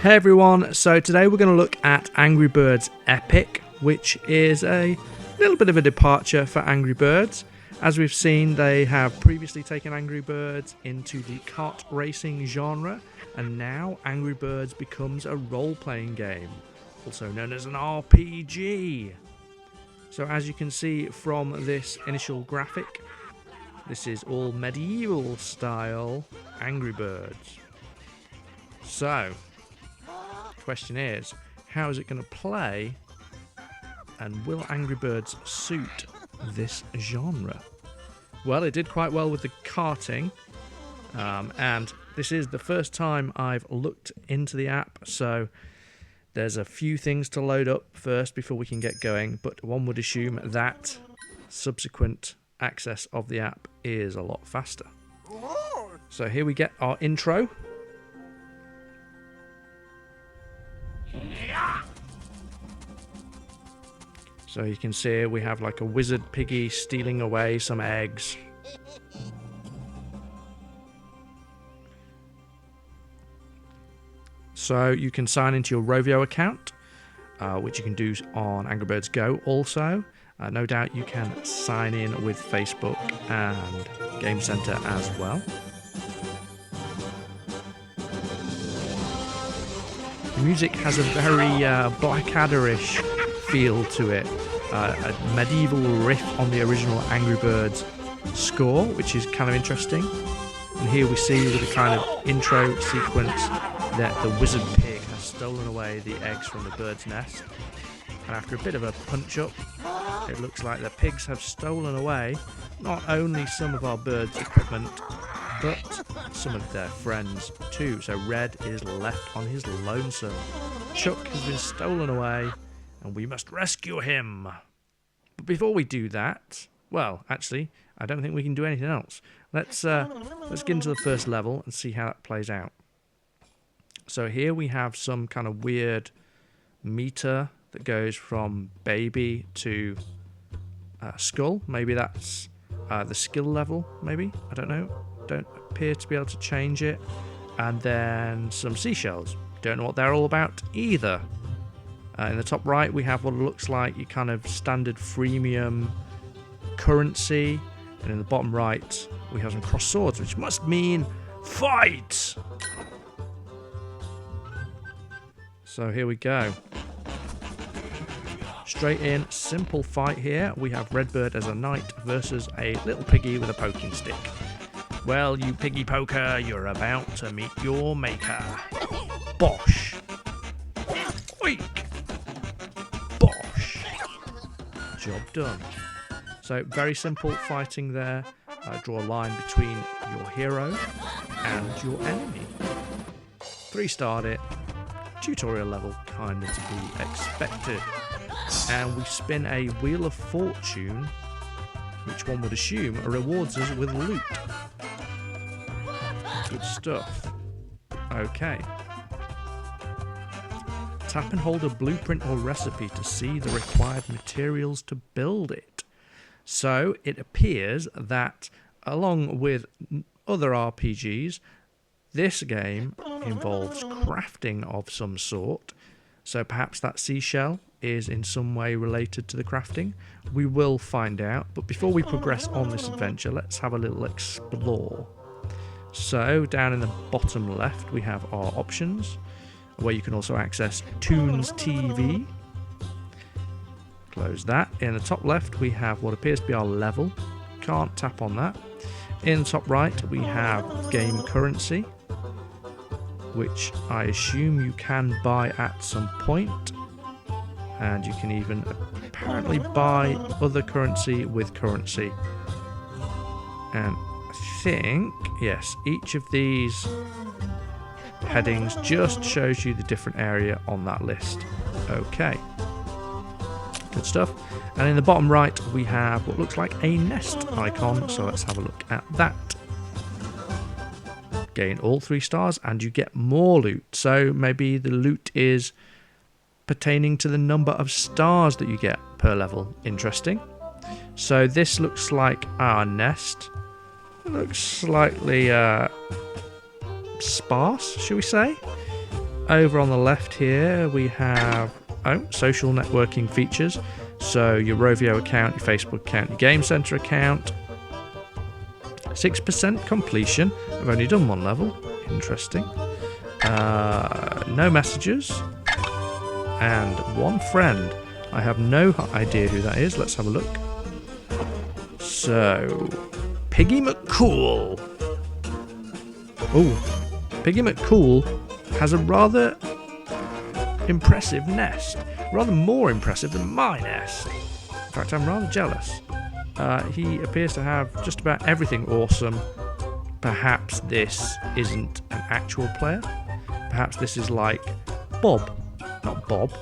Hey everyone, so today we're going to look at Angry Birds Epic, which is a little bit of a departure for Angry Birds. As we've seen, they have previously taken Angry Birds into the kart racing genre, and now Angry Birds becomes a role-playing game, also known as an RPG. So as you can see from this initial graphic, this is all medieval style Angry Birds. So, the question is, how is it going to play, and will Angry Birds suit this genre? Well, it did quite well with the karting, and this is the first time I've looked into the app, so there's a few things to load up first before we can get going, but one would assume that subsequent access of the app is a lot faster. So here we get our intro. So you can see we have like a wizard piggy stealing away some eggs. So you can sign into your ROVIO account, which you can do on Angry Birds Go also. No doubt you can sign in with Facebook and Game Center as well. The music has a very Blackadder-ish feel to it. A medieval riff on the original Angry Birds score, which is kind of interesting. And here we see with the kind of intro sequence that the wizard pig has stolen away the eggs from the bird's nest. And after a bit of a punch-up, it looks like the pigs have stolen away not only some of our birds' equipment, but some of their friends too. So Red is left on his lonesome. Chuck has been stolen away, and we must rescue him. But before we do that, well, actually, I don't think we can do anything else. Let's get into the first level and see how that plays out. So here we have some kind of weird meter that goes from baby to skull. Maybe that's the skill level, maybe? I don't know. Don't appear to be able to change it. And then some seashells. Don't know what they're all about either. In the top right, we have what looks like your kind of standard freemium currency. And in the bottom right, we have some cross swords, which must mean fight! So here we go. Straight in, simple fight here. We have Redbird as a knight versus a little piggy with a poking stick. Well, you piggy poker, you're about to meet your maker. Bosh. Oink. Bosh. Job done. So, very simple fighting there. Draw a line between your hero and your enemy. 3-starred it. Tutorial level, kind of to be expected. And we spin a Wheel of Fortune, which one would assume rewards us with loot. Good stuff. Okay. Tap and hold a blueprint or recipe to see the required materials to build it. So it appears that, along with other RPGs, this game involves crafting of some sort. So perhaps that seashell is in some way related to the crafting. We will find out. But before we progress on this adventure, let's have a little explore. So down in the bottom left, we have our options, where you can also access Toons TV. Close that. In the top left, we have what appears to be our level. Can't tap on that. In the top right, we have game currency, which I assume you can buy at some point. And you can even apparently buy other currency with currency. And I think, yes, each of these headings just shows you the different area on that list. Okay. Good stuff. And in the bottom right, we have what looks like a nest icon. So let's have a look at that. Gain all 3 stars and you get more loot. So maybe the loot is pertaining to the number of stars that you get per level. Interesting. So this looks like our nest. It looks slightly sparse, shall we say? Over on the left here, we have social networking features. So your ROVIO account, your Facebook account, your Game Center account. 6% completion. I've only done one level. Interesting. No messages. And one friend. I have no idea who that is. Let's have a look. So, Piggy McCool. Oh, Piggy McCool has a rather impressive nest. Rather more impressive than my nest. In fact, I'm rather jealous. He appears to have just about everything awesome. Perhaps this isn't an actual player. Perhaps this is like Bob. Not Bob.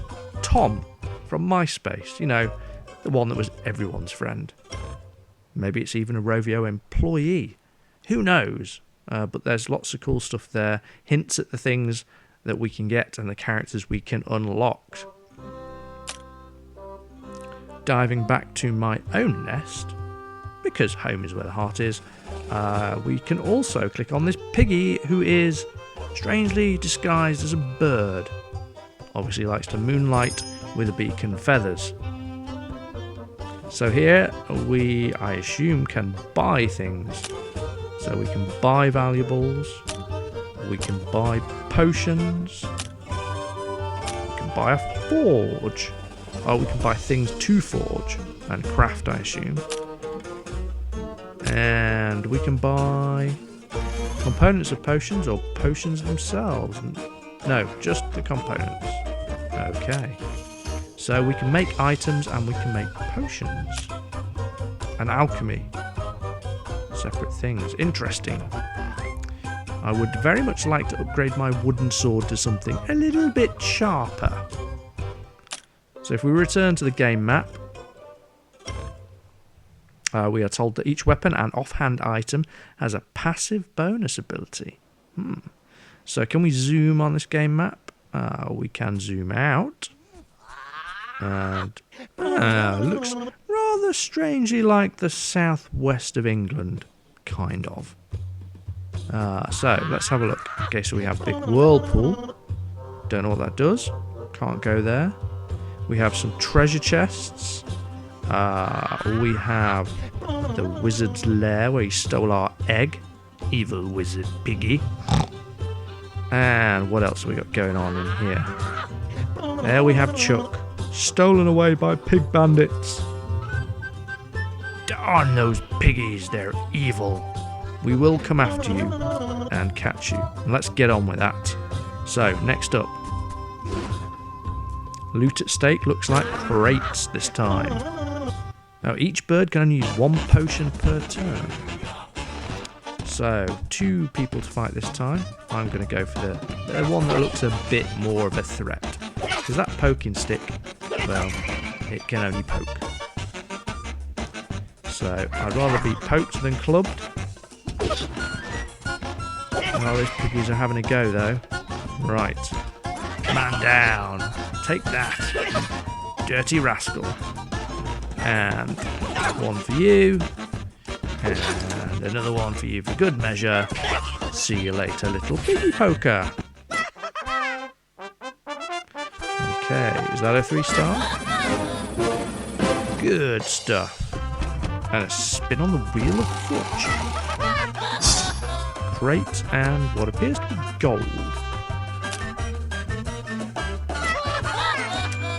Tom from MySpace. You know, the one that was everyone's friend. Maybe it's even a ROVIO employee. Who knows? But there's lots of cool stuff there. Hints at the things that we can get and the characters we can unlock. Diving back to my own nest, because home is where the heart is, we can also click on this piggy who is strangely disguised as a bird. Obviously likes to moonlight with a beak and feathers. So here we, I assume, can buy things. So we can buy valuables, we can buy potions, we can buy a forge. Oh, we can buy things to forge and craft, I assume. And we can buy components of potions or potions themselves. No, just the components. Okay. So we can make items and we can make potions. And alchemy. Separate things. Interesting. I would very much like to upgrade my wooden sword to something a little bit sharper. So if we return to the game map, we are told that each weapon and offhand item has a passive bonus ability. So can we zoom on this game map? We can zoom out. And looks rather strangely like the southwest of England, kind of. So let's have a look. Okay, so we have big whirlpool. Don't know what that does. Can't go there. We have some treasure chests. We have the wizard's lair where he stole our egg. Evil wizard piggy. And what else have we got going on in here? There we have Chuck. Stolen away by pig bandits. Darn those piggies, they're evil. We will come after you and catch you. And let's get on with that. So, next up. Loot at stake looks like crates this time. Now each bird can only use one potion per turn. So 2 people to fight this time. I'm going to go for the one that looks a bit more of a threat. Because that poking stick, well, it can only poke. So I'd rather be poked than clubbed. Well, these piggies are having a go though. Right. Man down. Take that, dirty rascal. And one for you. And another one for you for good measure. See you later, little piggy poker. Okay, is that a 3-star? Good stuff. And a spin on the wheel of fortune. Crate and what appears to be gold.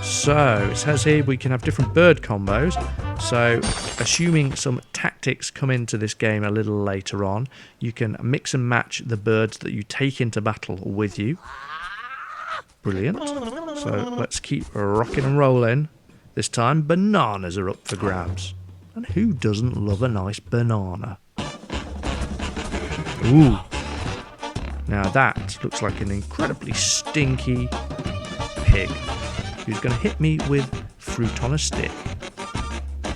So, it says here we can have different bird combos. So, assuming some tactics come into this game a little later on, you can mix and match the birds that you take into battle with you. Brilliant. So, let's keep rocking and rolling. This time, bananas are up for grabs. And who doesn't love a nice banana? Ooh. Now that looks like an incredibly stinky pig who's going to hit me with fruit on a stick.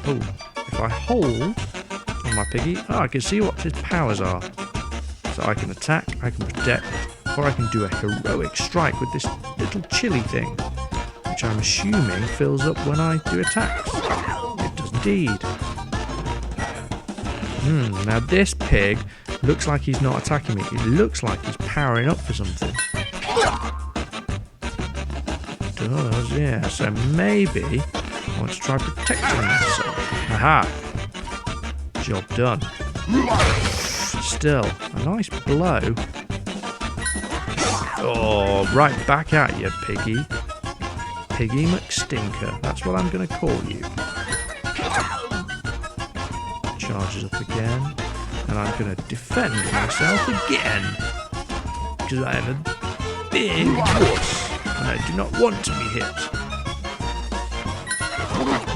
Oh, if I hold on my piggy, I can see what his powers are. So I can attack, I can protect, or I can do a heroic strike with this little chili thing, which I'm assuming fills up when I do attacks. It does indeed. Now this pig looks like he's not attacking me. It looks like he's powering up for something. does, yeah. So maybe I want to try protecting myself. Aha! Job done. Still, a nice blow. Oh, right back at you, Piggy. Piggy McStinker. That's what I'm going to call you. Charges up again. And I'm going to defend myself again. Because I am a big wuss. And I do not want to be hit.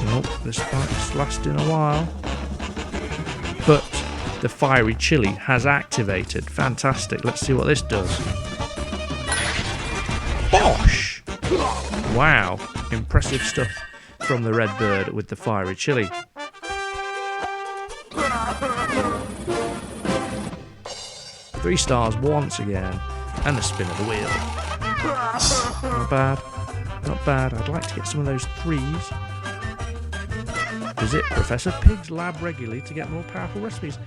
Nope, this fight's lasting a while. But the fiery chili has activated. Fantastic. Let's see what this does. Bosh! Wow. Impressive stuff from the red bird with the fiery chili. Three stars once again. And the spin of the wheel. Not bad. Not bad. I'd like to get some of those threes. Visit Professor Pig's lab regularly to get more powerful recipes.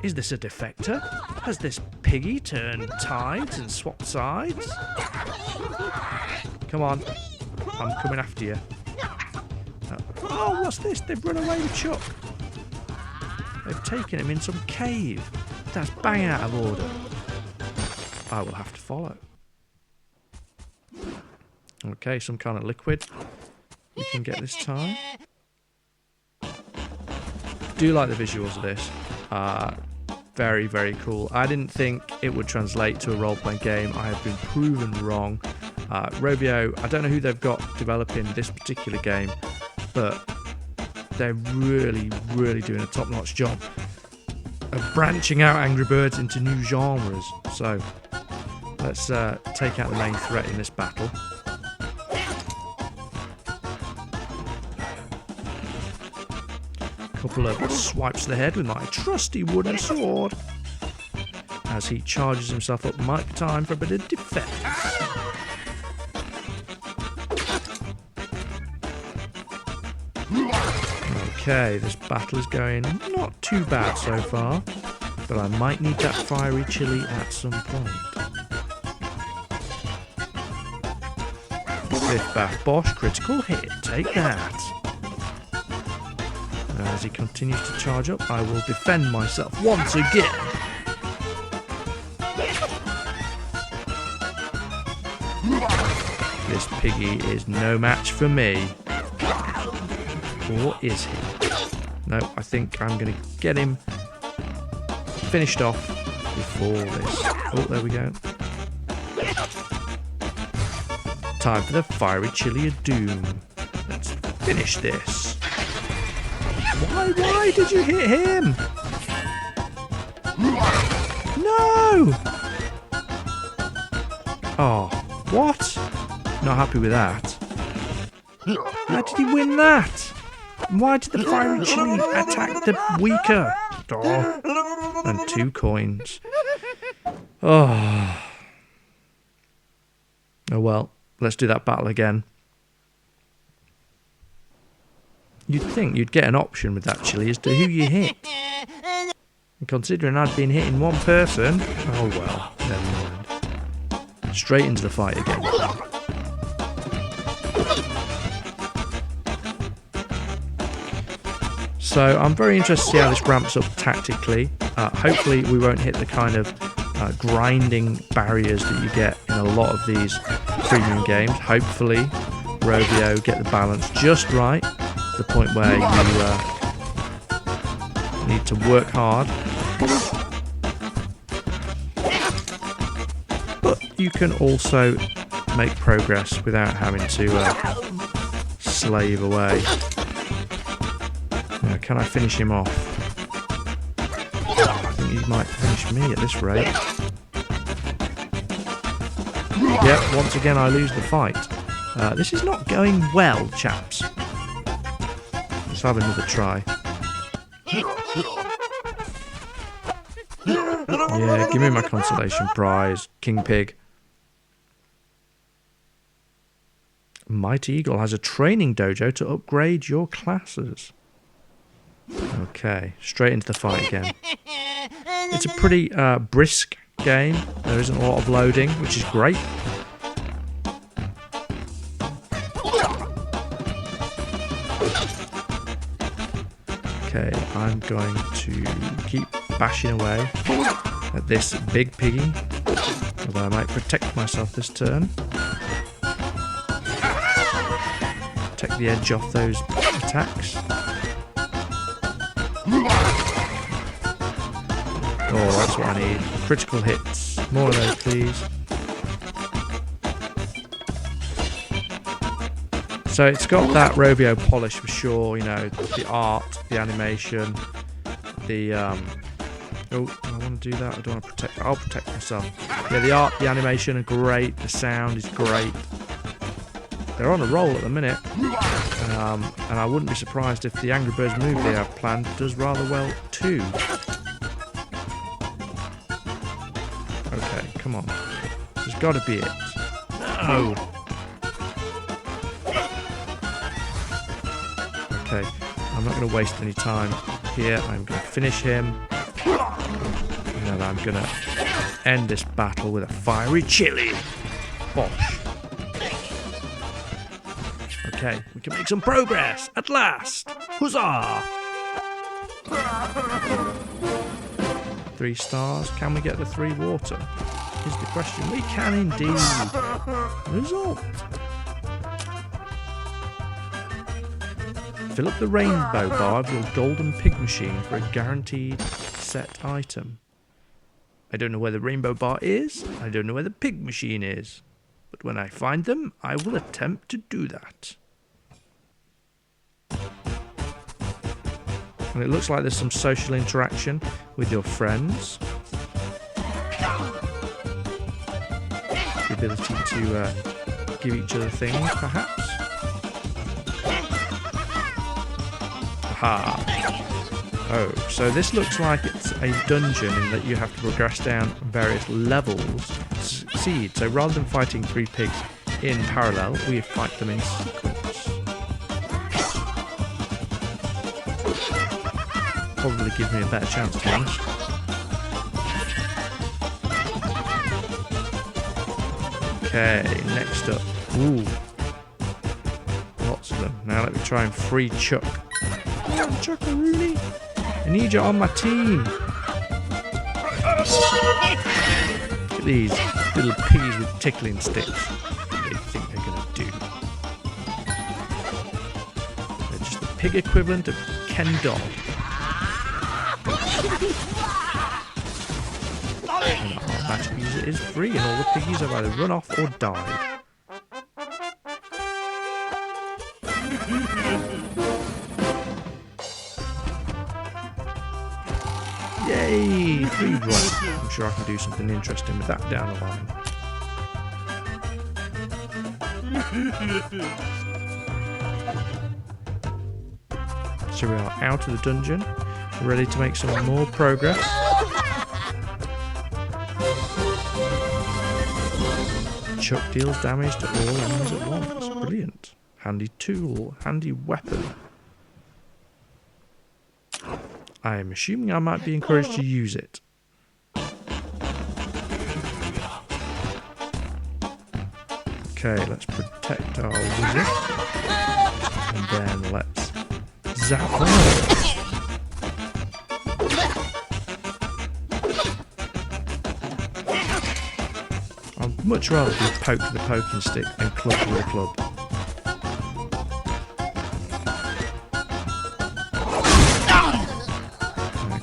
Is this a defector? Has this piggy turned tides and swapped sides? Come on. I'm coming after you. Oh, what's this? They've run away with Chuck. They've taken him in some cave. That's bang out of order. I will have to follow. Okay, some kind of liquid we can get this time. Do like the visuals of this. Very, very cool. I didn't think it would translate to a role-playing game. I have been proven wrong. ROVIO, I don't know who they've got developing this particular game, but they're really, really doing a top-notch job of branching out Angry Birds into new genres. So let's take out the main threat in this battle. Couple of swipes to the head with my trusty wooden sword. As he charges himself up, might be time for a bit of defense. Okay, this battle is going not too bad so far, but I might need that fiery chili at some point. Biff Baff Bosh, critical hit, take that. As he continues to charge up, I will defend myself once again. This piggy is no match for me. Or is he? No, I think I'm going to get him finished off before this. Oh, there we go. Time for the fiery chili of doom. Let's finish this. Why did you hit him? No! Oh, what? Not happy with that. How did he win that? Why did the fiery chili attack the weaker? Oh, and 2 coins. Oh. Oh well, let's do that battle again. You'd think you'd get an option with that chili as to who you hit. And considering I'd been hitting one person, oh well, never mind. Straight into the fight again. So I'm very interested to see how this ramps up tactically. Hopefully we won't hit the kind of grinding barriers that you get in a lot of these premium games. Hopefully ROVIO get the balance just right. The point where you need to work hard, but you can also make progress without having to slave away. Now, can I finish him off? I think he might finish me at this rate. Yep, once again I lose the fight. This is not going well, chaps. Let's have another try. Yeah, give me my consolation prize, King Pig. Mighty Eagle has a training dojo to upgrade your classes. Okay, straight into the fight again. It's a pretty brisk game. There isn't a lot of loading, which is great. I'm going to keep bashing away at this big piggy, although I might protect myself this turn. Take the edge off those attacks. Oh, that's what I need. Critical hits. More of those, please. So it's got that ROVIO polish for sure, you know, the art, the animation, the oh, I want to do that. I don't want to protect. I'll protect myself. Yeah, the art, the animation are great. The sound is great. They're on a roll at the minute, and I wouldn't be surprised if the Angry Birds movie they have planned does rather well too. Okay, come on. There's got to be it. No. Okay, I'm not going to waste any time here. I'm going to finish him, and then I'm going to end this battle with a fiery chili. Bosh. Okay, we can make some progress at last. Huzzah! 3 stars. Can we get the 3 water? Is the question. We can indeed. Result. Fill up the rainbow bar of your golden pig machine for a guaranteed set item. I don't know where the rainbow bar is. I don't know where the pig machine is. But when I find them, I will attempt to do that. And it looks like there's some social interaction with your friends. The ability to give each other things, perhaps. Aha. Oh, so this looks like it's a dungeon in that you have to progress down various levels to succeed. So rather than fighting 3 pigs in parallel, we fight them in sequence. Probably give me a better chance, to be honest. Okay, next up. Ooh. Lots of them. Now let me try and free Chuck. Oh, Chuck-a-rooney. I need you on my team. Look at these little piggies with tickling sticks. What do they think they're going to do? They're just the pig equivalent of Ken Dodd. And our magic user is free, and all the piggies have either run off or died. Yay! 3 right. I'm sure I can do something interesting with that down the line. So we are out of the dungeon, ready to make some more progress. Chuck deals damage to all enemies at once. Brilliant. Handy tool, handy weapon. I am assuming I might be encouraged to use it. Okay, let's protect our wizard. And then let's zap on. I'd much rather do poke with a poking stick than club with a club.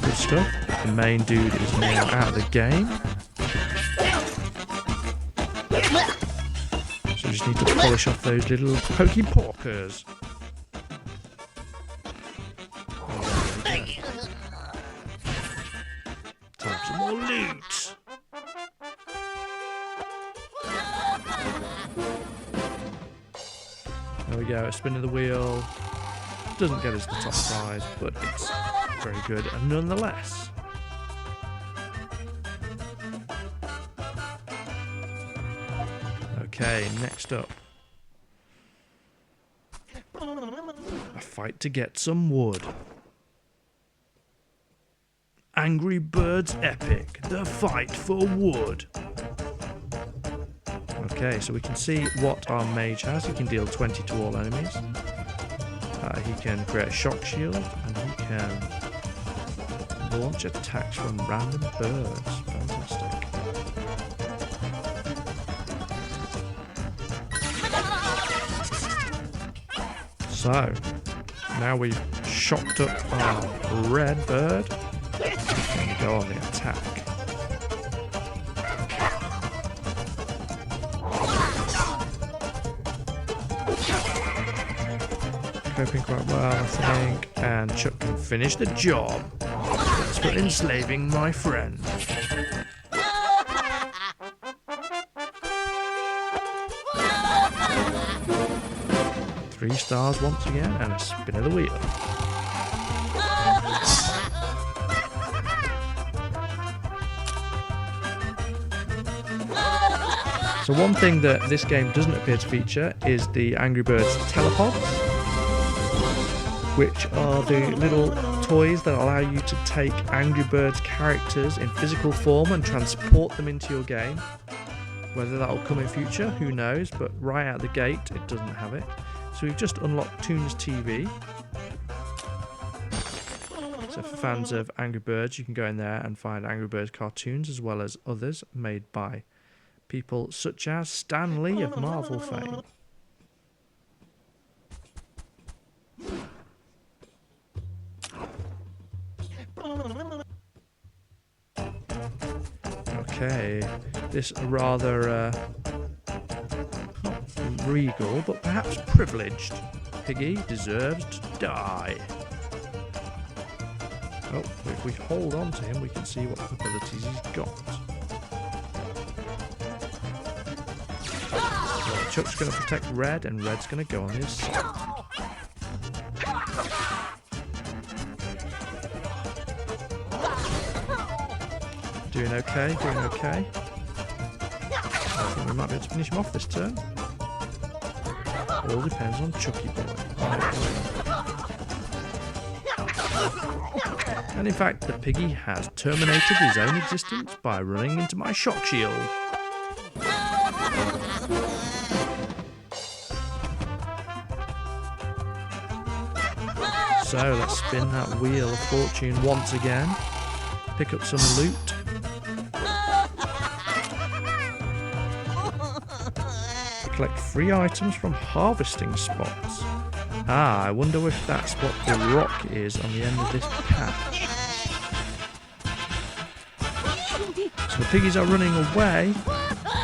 Good stuff. The main dude is now out of the game. So we just need to polish off those little pokey porkers. Time for some more loot. There we go, a spin of the wheel. Doesn't get us the top prize, but it's very good nonetheless. Okay, next up. A fight to get some wood. Angry Birds Epic, the fight for wood. Okay, so we can see what our mage has. He can deal 20 to all enemies. He can create a shock shield, and he can launch attacks from random birds. Fantastic. So, now we've shocked up our red bird. We're going to go on the attack. Coping quite well, I think. And Chuck can finish the job. Thanks for enslaving my friend. 3 stars once again, and a spin of the wheel. So one thing that this game doesn't appear to feature is the Angry Birds telepods, which are the little toys that allow you to take Angry Birds characters in physical form and transport them into your game. Whether that will come in future, who knows, but right out the gate it doesn't have it. So we've just unlocked Toons TV. So for fans of Angry Birds, you can go in there and find Angry Birds cartoons as well as others made by people such as Stan Lee of Marvel fame. Okay, this rather not regal, but perhaps privileged piggy deserves to die. Oh, if we hold on to him, we can see what abilities he's got. Well, Chuck's going to protect Red, and Red's going to go on his side. Doing okay, doing okay. I think we might be able to finish him off this turn. All depends on Chucky Boy. And in fact, the piggy has terminated his own existence by running into my shock shield. So let's spin that wheel of fortune once again. Pick up some loot. Collect free items from harvesting spots. Ah, I wonder if that's what the rock is on the end of this patch. So the piggies are running away,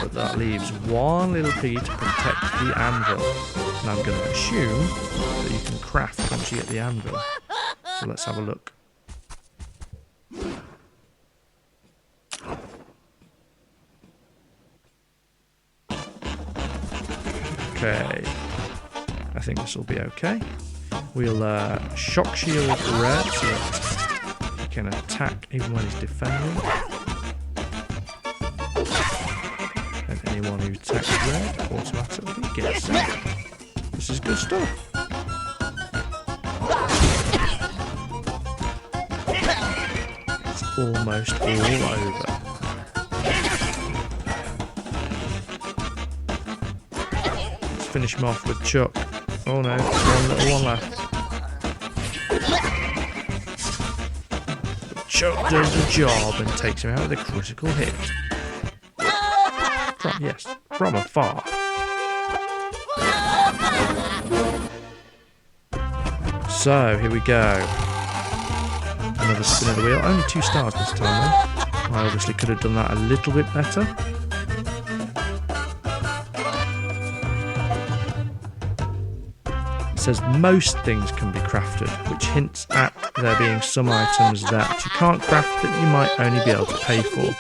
but that leaves one little piggy to protect the anvil. And I'm going to assume that you can craft once you get the anvil. So let's have a look. Okay, I think this will be okay. We'll shock shield Red so that he can attack even when he's defending. And anyone who attacks Red automatically gets it. This is good stuff. It's almost all over. Finish him off with Chuck. Oh no, one little one left. But Chuck does the job and takes him out with a critical hit. From afar. So, here we go. Another spin of the wheel. Only 2 stars this time though. I obviously could have done that a little bit better. Says most things can be crafted, which hints at there being some items that you can't craft that you might only be able to pay for.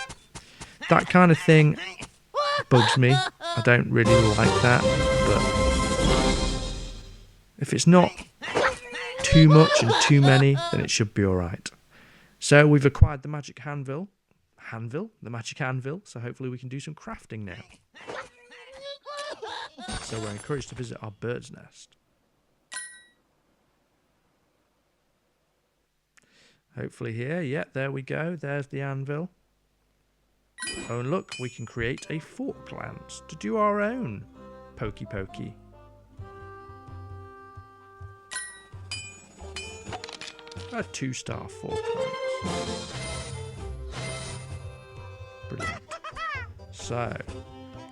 That kind of thing bugs me. I don't really like that, but if it's not too much and too many, then it should be alright. So we've acquired the magic anvil, the magic anvil, so hopefully we can do some crafting now. So we're encouraged to visit our bird's nest. Hopefully here, yeah, there we go. There's the anvil. Oh, and look, we can create a fork plant to do our own pokey pokey. A 2-star fork plant. Brilliant. So,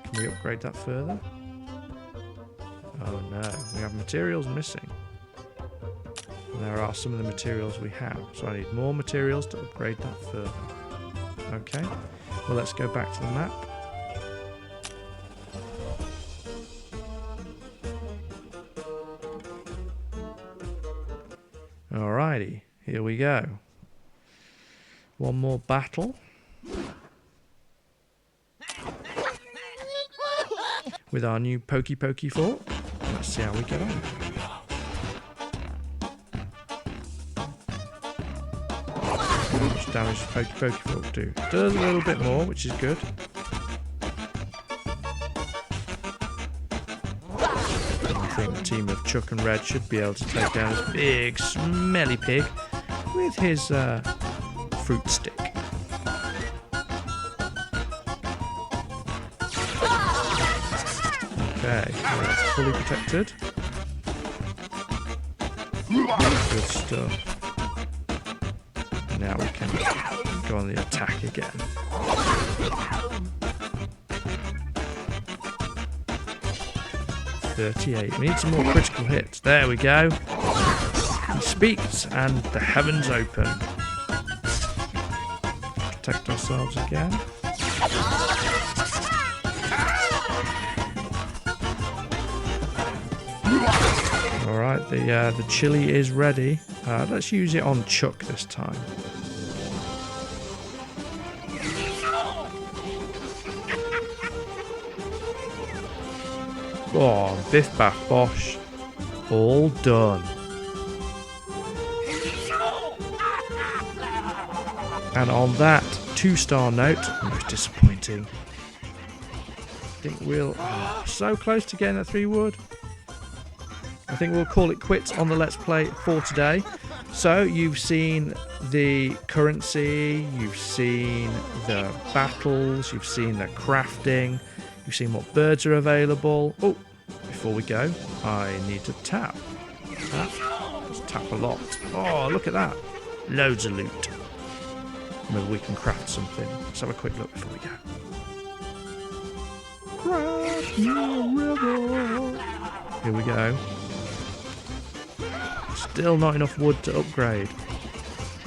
can we upgrade that further? Oh no, we have materials missing. And there are some of the materials we have. So I need more materials to upgrade that further. Okay, well let's go back to the map. Alrighty, here we go. One more battle. With our new Pokey Pokey fork. Let's see how we get on. How much damage does Pokey Pokey fork do? Does a little bit more, which is good. I think the team of Chuck and Red should be able to take down this big, smelly pig with his fruit stick. Okay, we're fully protected. Good stuff. Now we can go on the attack again. $38. We need some more critical hits. There we go. He speaks and the heavens open. Protect ourselves again. Alright, the chili is ready. Let's use it on Chuck this time. Oh, biff baff bosh. All done. And on that 2-star note, most disappointing. I think we'll... Oh, so close to getting that 3 wood. I think we'll call it quits on the Let's Play for today. So, you've seen the currency, you've seen the battles, you've seen the crafting, you've seen what birds are available. Oh, before we go, I need to tap. Tap. Let's tap a lot. Oh, look at that. Loads of loot. Maybe we can craft something. Let's have a quick look before we go. Craft me a river. Here we go. Still not enough wood to upgrade.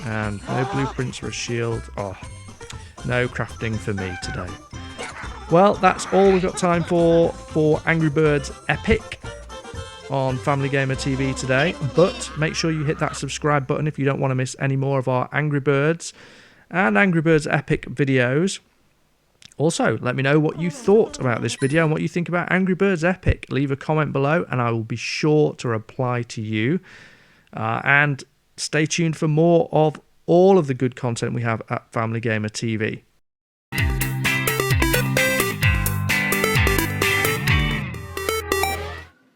And no blueprints or a shield. Oh, no crafting for me today. Well, that's all we've got time for Angry Birds Epic on Family Gamer TV today. But make sure you hit that subscribe button if you don't want to miss any more of our Angry Birds and Angry Birds Epic videos. Also, let me know what you thought about this video and what you think about Angry Birds Epic. Leave a comment below and I will be sure to reply to you. And stay tuned for more of all of the good content we have at Family Gamer TV.